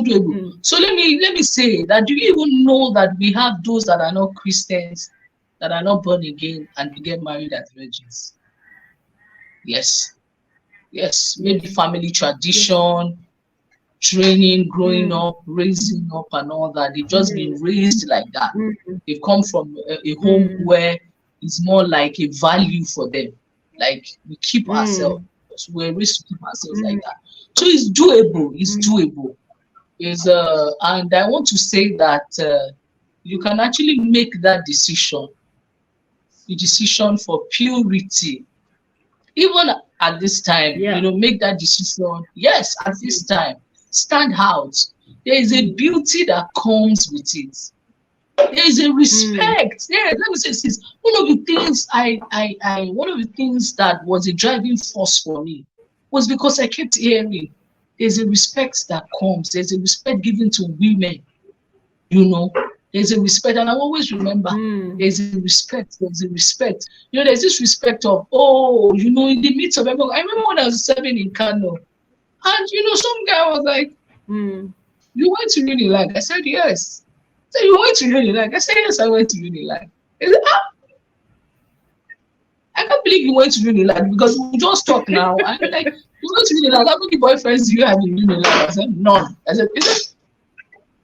doable. So let me say that, do you even know that we have those that are not Christians, that are not born again, and they get married as virgins? Yes. Yes. Maybe family tradition, training, growing up, raising up, and all that. They've just been raised like that. They've come from a home where it's more like a value for them. Like, we keep ourselves. We're raised to keep ourselves like that. So it's doable. It's doable. And I want to say that you can actually make that decision, the decision for purity, even at this time. Make that decision. Yes, at this time, stand out. There is a beauty that comes with it. There is a respect. Yeah, let me say this. One of the things that was a driving force for me was because I kept hearing there's a respect that comes. There's a respect given to women. There's a respect, and I always remember there's a respect. There's a respect. There's this respect of, in the midst of everyone. I remember when I was serving in Kano, and some guy was like, "You went to Unilag?" I said, "Yes." So you went to Unilag? I said, "Yes, I went to Unilag." He said, I can't believe you went to Unilag, because we just talk now. And like, you went to Unilag. How many boyfriends do you have in Unilag? I said, none. I said,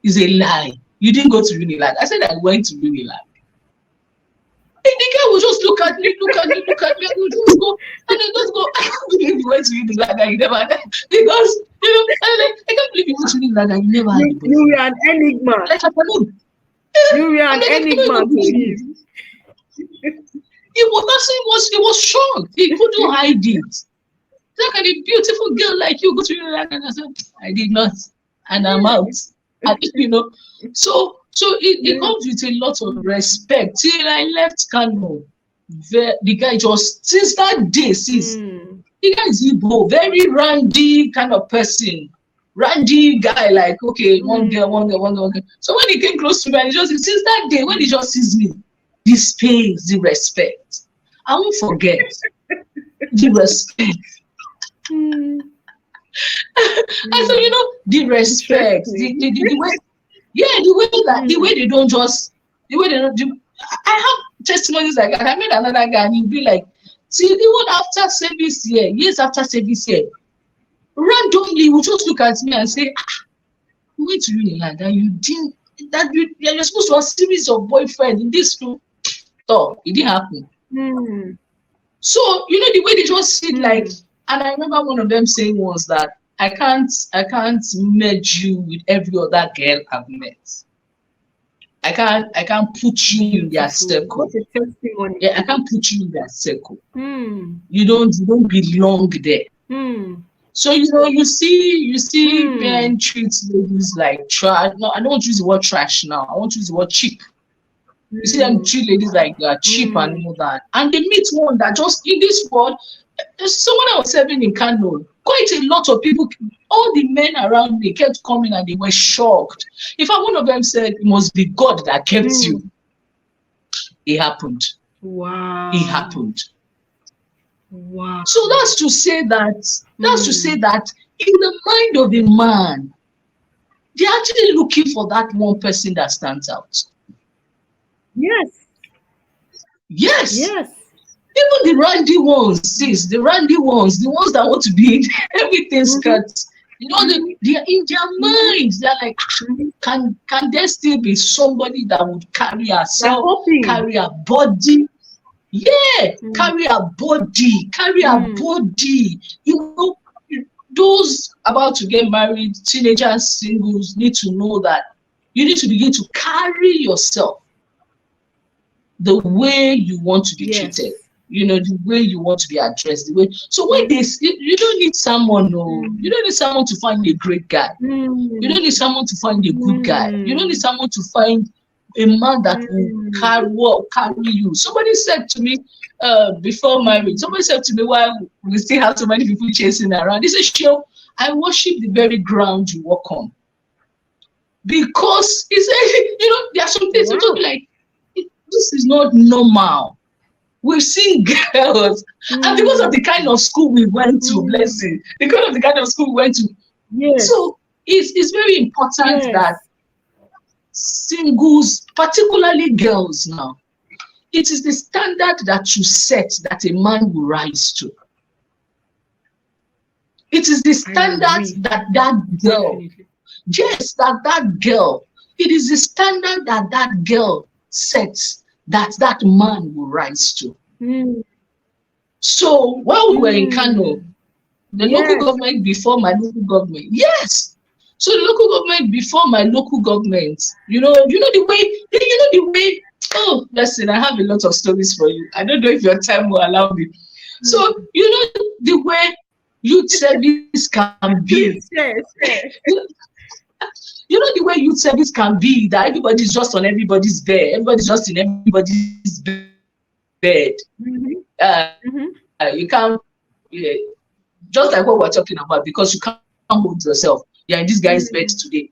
it's a lie. You didn't go to Unilag. I said, I went to Unilag. And the guy would just look at me, and we just go, and then just go, I can't believe you went to Unilag and you never had. Because, I can't believe you went to Unilag and you never had. You were an enigma. Like, you were an enigma to him. He was shocked. He couldn't hide it. Look at a beautiful girl like you go to Unilag, and I said, I did not, and I'm out. And, so it comes with a lot of respect. Till I left Kano, the guy just, since that day, the guy is Igbo, very randy kind of person. Randy guy, like, okay, one girl. So when he came close to me, and since that day, when he just sees me, the space, the respect. I won't forget the respect. And so, the respect, the way, the way they don't just, I have testimonies like that. I met another guy, and he'd be like, see, even after service here, years after service here, randomly, he would just look at me and say, you went to Unilag, and you didn't, you're supposed to have a series of boyfriends in this school. So it didn't happen. So, the way they just sit like, and I remember one of them saying was that I can't merge you with every other girl I've met. I can't put you in their circle. Yeah, I can't put you in their circle. You don't belong there. So you see men treat ladies like trash. No, I don't want to use the word trash now. I want to use the word cheap. You see them treat ladies like they are cheap and all that. And they meet one that just, in this world, someone I was serving in Kano, quite a lot of people, all the men around me kept coming and they were shocked. In fact, one of them said, it must be God that kept you. It happened. Wow. It happened. Wow. So that's to say that in the mind of a man, they're actually looking for that one person that stands out. Yes. Even the randy ones, the randy ones, the ones that want to be everything skirt, they are in their minds. They're like, can there still be somebody that would carry herself, carry her body? Yeah, carry her body, Those about to get married, teenagers, singles, need to know that you need to begin to carry yourself the way you want to be treated, the way you want to be addressed, the way. So when you don't need someone, you don't need someone to find a great guy. You don't need someone to find a good guy. You don't need someone to find a man that will carry you. Somebody said to me before marriage, why we still have so many people chasing around. They said, "Sure, I worship the very ground you walk on." Because he said, there are some things people be like, this is not normal. We've seen girls, and because of the kind of school we went to, blessing, because of the kind of school we went to. Yes. So It's very important that singles, particularly girls now, it is the standard that you set that a man will rise to. It is the standard that girl, Definitely. yes, that girl, it is the standard that girl sets that man will rise to. So while we were in Kano, the local government before my local government, yes. So the local government before my local government, the way. Oh, listen, I have a lot of stories for you. I don't know if your time will allow me. So the way youth service can be. The way youth service can be, that everybody's just on everybody's bed, everybody's just in everybody's bed. You can't, just like what we're talking about, because you can't hold yourself. You're in this guy's bed today.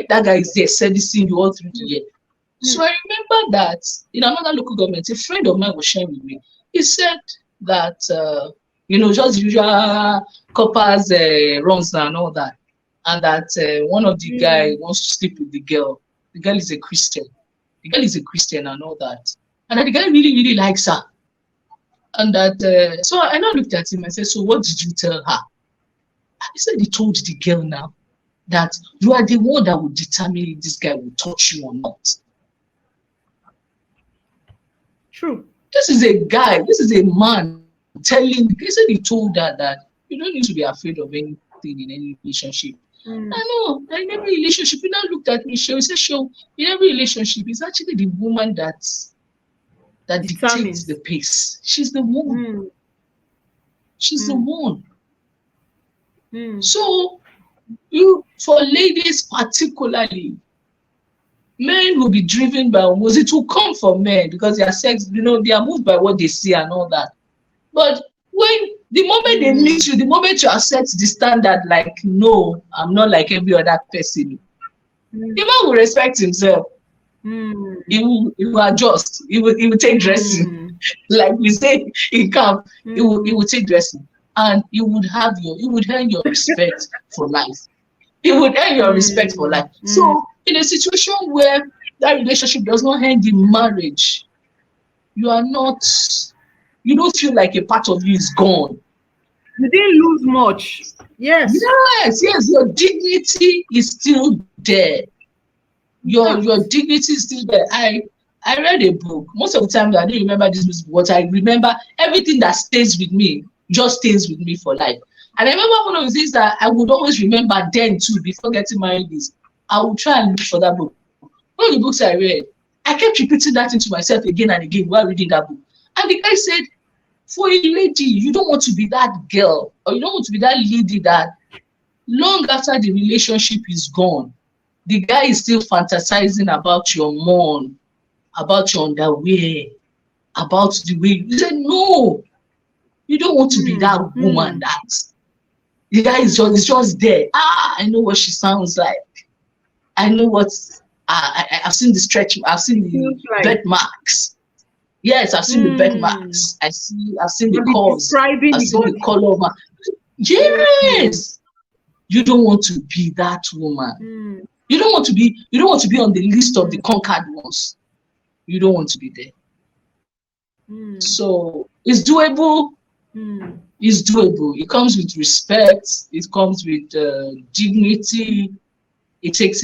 That guy is there servicing you all through the year. So I remember that in another local government, a friend of mine was sharing with me. He said that, just usual coppers runs and all that. And that one of the guy wants to sleep with the girl. The girl is a Christian. And all that. And that the guy really, really likes her. And that, so I now looked at him and said, so what did you tell her? He said he told the girl now that you are the one that will determine if this guy will touch you or not. True. This is a man telling, he said he told her that you don't need to be afraid of anything in any relationship. I know, in every relationship, you now looked at me, she said, in every relationship, it's actually the woman that dictates the pace. She's the one. She's the one. So, for ladies particularly, men will be driven by almost, it will come from men because their sex, they are moved by what they see and all that. But when the moment they meet you, the moment you accept the standard, like, no, I'm not like every other person, the man will respect himself. He will adjust. He will take dressing. Like we say in camp, he will take dressing. And he would earn your respect for life. He would earn your respect for life. So in a situation where that relationship does not end in marriage, you don't feel like a part of you is gone. You didn't lose much. Yes, your dignity is still there. Your dignity is still there. I read a book. Most of the time I don't remember this book, but I remember everything that stays with me just stays with me for life. And I remember one of the things that I would always remember then too, before getting married, is I would try and look for that book. One of the books I read, I kept repeating that into myself again and again while reading that book. And the guy said, for a lady, you don't want to be that girl, or you don't want to be that lady that long after the relationship is gone, the guy is still fantasizing about your mom, about your underwear, about the way you said, no, you don't want to be that woman that the guy is just there. I know what she sounds like. I know what I've seen the stretch, I've seen the bed marks. Yes, I've seen the bed marks. I've seen the curves. I've seen the color of her. Yes. You don't want to be that woman. You don't want to be on the list of the conquered ones. You don't want to be there. So it's doable. It's doable. It comes with respect. It comes with dignity. It takes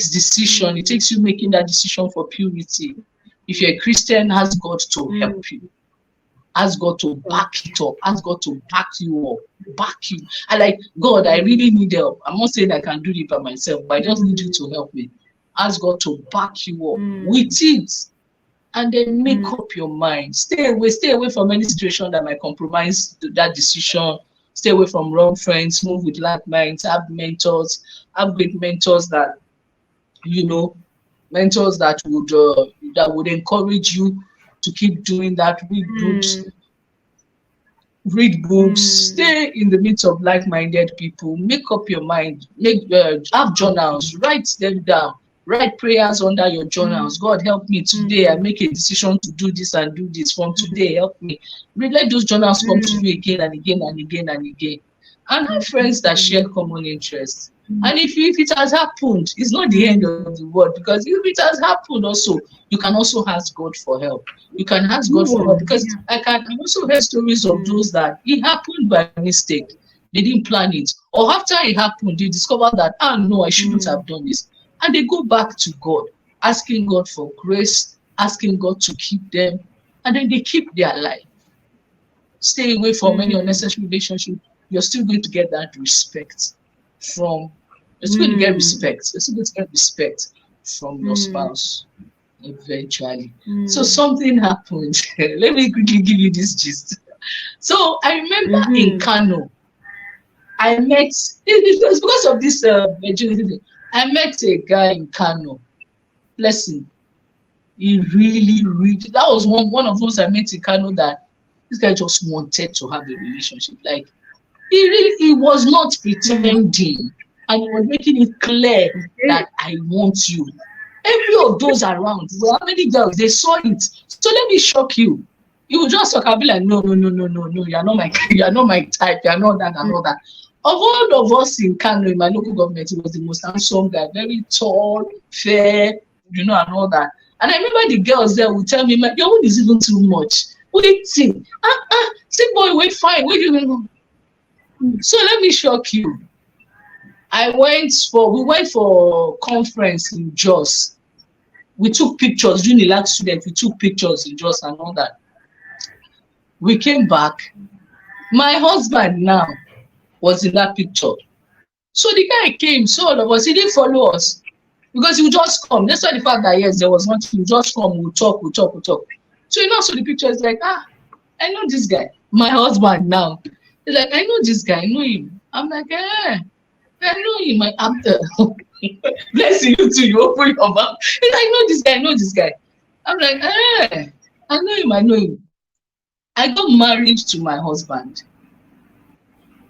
decision. It takes you making that decision for purity. If you're a Christian, ask God to help you. Ask God to back it up. Ask God to back you up. Back you. I like, God, I really need help. I'm not saying I can do it by myself, but I just need you to help me. Ask God to back you up with it. And then make up your mind. Stay away from any situation that might compromise that decision. Stay away from wrong friends. Move with like minds. Have mentors. Have great mentors that, mentors that would encourage you to keep doing that. Read books. Stay in the midst of like-minded people. Make up your mind. Have journals. Write them down. Write prayers under your journals. God, help me today. I make a decision to do this and do this from today. Help me. Let those journals come to you again and again and again and again. And have friends that share common interests. And if it has happened, it's not the end of the world, because if it has happened also, you can also ask God for help. You can ask God for help, because I also heard stories of those that it happened by mistake. They didn't plan it. Or after it happened, they discovered that, no, I shouldn't have done this. And they go back to God, asking God for grace, asking God to keep them, and then they keep their life. Stay away from any unnecessary relationship. You're still going to get that respect from, you're still going to get respect. You're still going to get respect from your spouse eventually. So something happened. Let me quickly give you this gist. So I remember in Kano, I met, it was because of this virginity thing. I met a guy in Kano. Listen, he really, that was one of those I met in Kano that this guy just wanted to have a relationship. Like, he was not pretending, and he was making it clear that I want you. Every of those around, well, how many girls, they saw it. So let me shock you. You will just talk and be like, no, you're not my type, you're not that and all that. Of all of us in Kano, in my local government, he was the most handsome guy, very tall, fair, and all that. And I remember the girls there would tell me, your own is even too much. Waiting. See, boy, wait, fine. Where do you go? So let me shock you. We went for conference in Jos. We took pictures during the last student. We took pictures in Jos and all that. We came back. My husband now was in that picture. So the guy came, so all of us, he didn't follow us because he would just come. That's why the fact that yes, there was one thing, just come, we'll talk. So so the picture is like, I know this guy. My husband now. He's like, I know this guy, I know him. I'm like, I know him. I'm bless you too. You open your mouth. He's like, I know this guy. I'm like, I know him. I got married to my husband.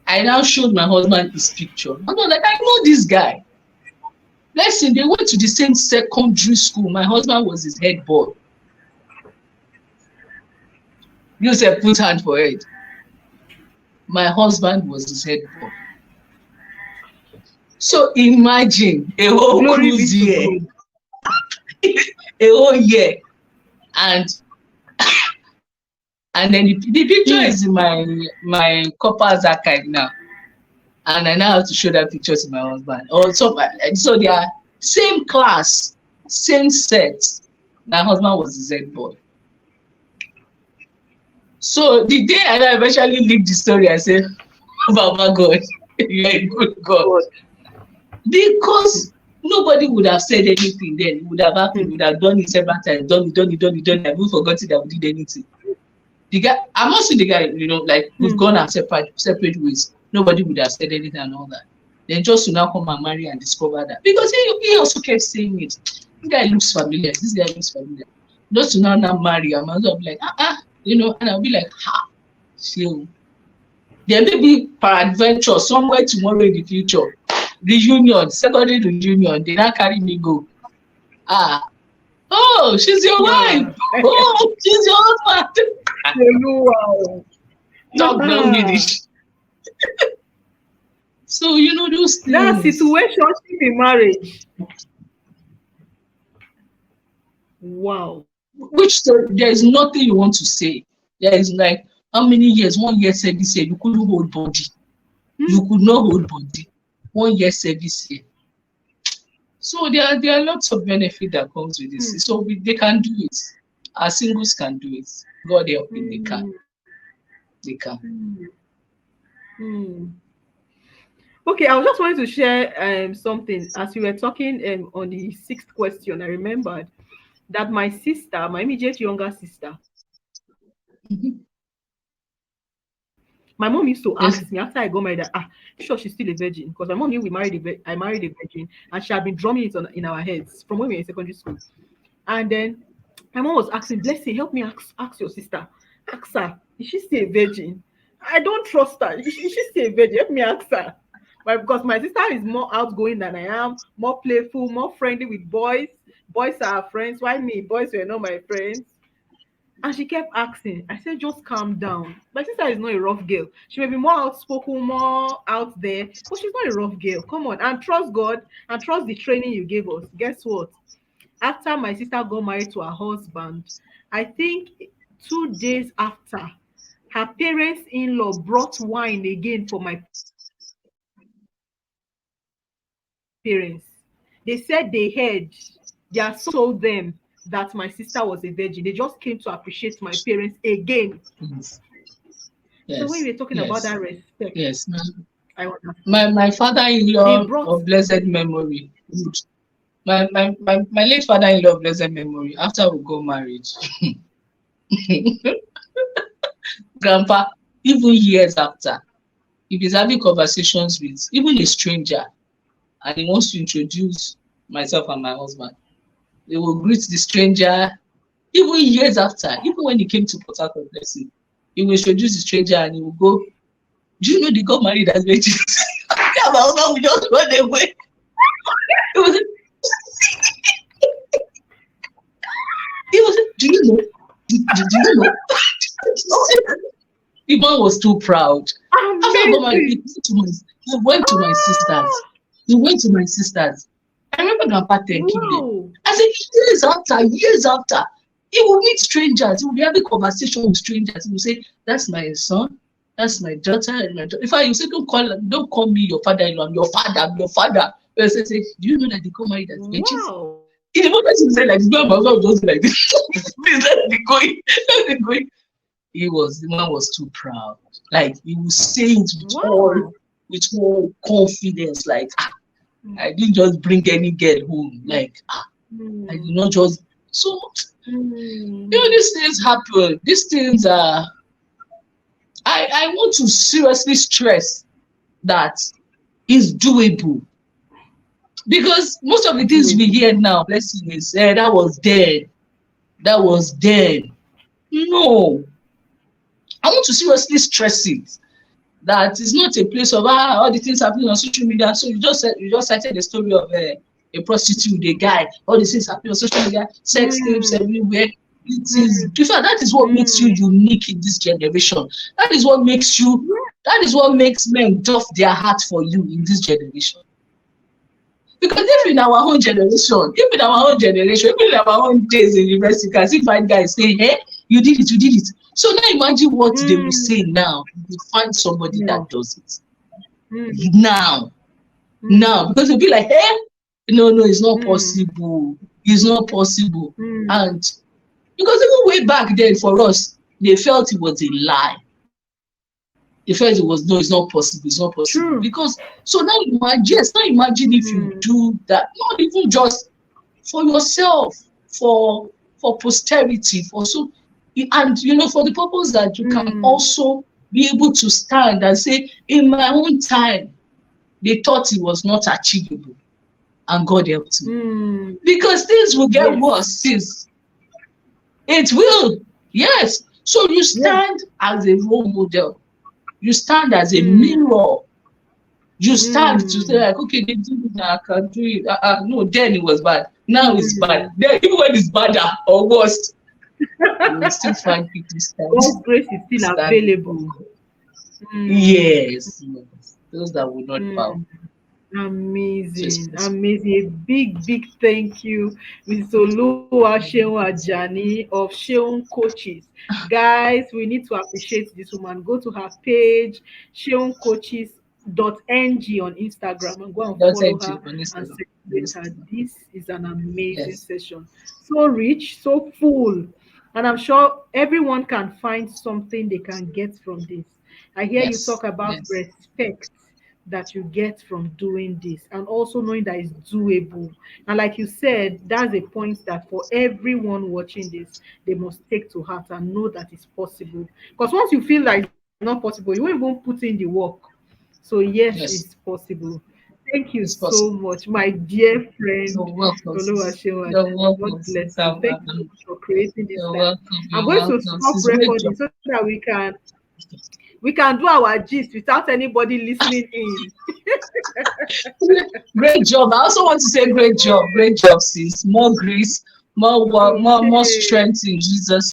I now showed my husband his picture. I was like, I know this guy. Listen, they went to the same secondary school. My husband was his head boy. You said put hand for it. My husband was his head boy. So imagine a whole cruise year, a whole year, and then the picture is in my corpus archive now, and I now have to show that picture to my husband. So they are same class, same set. My husband was his head boy. So the day I eventually leaked the story, I said, Baba God, you're a good God. Because nobody would have said anything then. It would have happened. We would have done it several times. Done it. I would forgotten that we did anything. The guy, I'm not saying the guy, like we've gone our separate ways. Nobody would have said anything and all that. Then just to now come and marry and discover that. Because he also kept saying it. This guy looks familiar. Just to now marry, I'm also be like, and I'll be like, so there may be peradventure somewhere tomorrow in the future. Reunion, secondary reunion, they now carry me go. Oh, she's your wife. Oh, she's your husband. Talk down Yiddish. So those things. That situation in marriage. Wow. Which there is nothing you want to say. There is like how many years? 1 year service here, you couldn't hold body. You could not hold body. 1 year service here. So there are lots of benefit that comes with this. So they can do it. Our singles can do it. God helping, they can. They can. Okay, I was just wanting to share something. As you were talking on the 6th question, I remembered that my sister, my immediate younger sister, my mom used to ask me after I got married, sure she's still a virgin, because my mom knew I married a virgin, and she had been drumming it in our heads from when we were in secondary school. And then my mom was asking, Blessing, help me ask your sister. Ask her, is she still a virgin? I don't trust her. Is she still a virgin? Help me ask her. But because my sister is more outgoing than I am, more playful, more friendly with boys. Boys are her friends. Why me? Boys were not my friends. And she kept asking. I said, just calm down. My sister is not a rough girl. She may be more outspoken, more out there, but she's not a rough girl. Come on, and trust God and trust the training you gave us. Guess what? After my sister got married to her husband, I think 2 days after, her parents-in-law brought wine again for my parents. They said they heard, their son told them that my sister was a virgin. They just came to appreciate my parents again. Yes. So when Yes. we're talking about Yes. that respect, Yes. I understand. My They father-in-law brought of blessed memory. My late father-in-law of blessed memory, after we got married, grandpa, even years after, if he's having conversations with even a stranger and he wants to introduce myself and my husband, they will greet the stranger even years after, even when he came to Port Harcourt, let's say, he will introduce the stranger and he will go, do you know they got married as virgins? Yeah, my husband will just run away. He was, do you know? Do you know? The man was too proud. After I got married, amazing. he went to my sisters. Ah, He went to my sisters. I remember Grandpa thanking them. wow. I said, years after, he will meet strangers. He will be having conversation with strangers. He will say, that's my son. That's my daughter. And my daughter. In fact, you say, don't call me your father-in-law. I'm your father. I'm your father. But I say, do you know that they got married as virgins? Wow. In the moment you say like this, my husband was just like this. Please let me going. Let me going. The man was too proud. Like he would say it Wow. with all confidence. Like Mm, I didn't just bring any girl home. mm, Like I did mm, not just. So mm. these things happen. These things are. I want to seriously stress that it's doable because most of the It's things we doable. hear now, blessing is that was dead. That was dead. No, I want to seriously stress it that it's not a place of all the things happening on social media. So you just cited the story of a prostitute, a guy, all the things happening on social media, sex tapes Mm, everywhere. It is mm, in fact that is what makes you mm. unique in this generation. That is what makes you. That is what makes men doff their heart for you in this generation. Because if in our own days in university, you can see five guys saying, hey, you did it. So now imagine what they will say Mm. now. You find somebody Yeah. that does it. Mm, Now, mm, because you'll be like, hey, no, it's not mm, possible. It's not possible. mm. And because even way back then for us, they felt it was a lie. They felt it was no, it's not possible, it's not possible. True. Because so now imagine if you Mm, do that, not even just for yourself, for posterity, for so and for the purpose that you can mm, also be able to stand and say, in my own time, they thought it was not achievable, and God helped me. mm. Because things will get Yes. worse since it will. Yes. So you Yes. stand as a role model, you stand as a Mm, mirror. You stand to say mm, like, okay, they do it now, I can do it. No, then it was bad. Now it's bad. mm. Then even when it's badder or worse, you will still find people God's grace is still standing for available. God. Mm, Yes. Those that will not bow. mm. So it's Amazing, possible. amazing. A big, big thank you, Mrs. Oluwa Sheun Ajani of Sheun Coaches. Guys, we need to appreciate this woman. Go to her page, sheuncoaches.ng on Instagram and go and Don't follow take her you on this and level. celebrate her. This is an amazing Yes. session. So rich, so full. And I'm sure everyone can find something they can get from this. I hear you Yes. talk about Yes. respect that you get from doing this and also knowing that it's doable. And like you said, that's a point that for everyone watching this, they must take to heart and know that it's possible. Because once you feel like it's not possible, you won't even put in the work. So, yes, it's Yes. possible. Thank you It's so possible. much, my dear friend You're welcome, sis. Oluwaseun. You're God welcome, bless sis. you. Thank you so much for creating this You're time. welcome. I'm You're going to welcome, stop sis. Great recording job. so that we can do our gist without anybody listening in. Great job. I also want to say great job. Great job, sis. More grace, more work, more Okay. strength in Jesus'